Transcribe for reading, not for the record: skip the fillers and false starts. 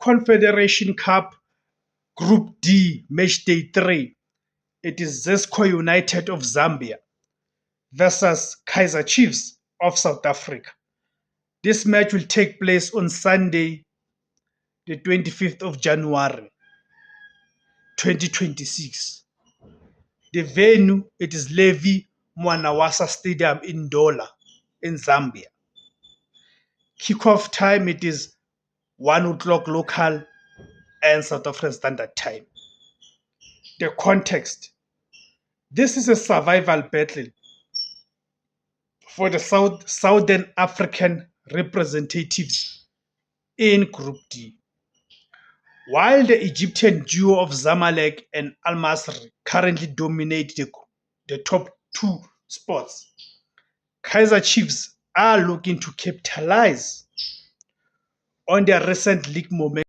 Confederation Cup Group D, Match Day 3. It is Zesco United of Zambia versus Kaizer Chiefs of South Africa. This match will take place on Sunday, the 25th of January, 2026. The venue, it is Levi Mwanawasa Stadium in Ndola, in Zambia. Kickoff time, it is 1 o'clock local and South African Standard Time. The context. This is a survival battle for the Southern African representatives in Group D. While the Egyptian duo of Zamalek and Al Masry currently dominate the top two spots, Kaizer Chiefs are looking to capitalize on their recent league momentum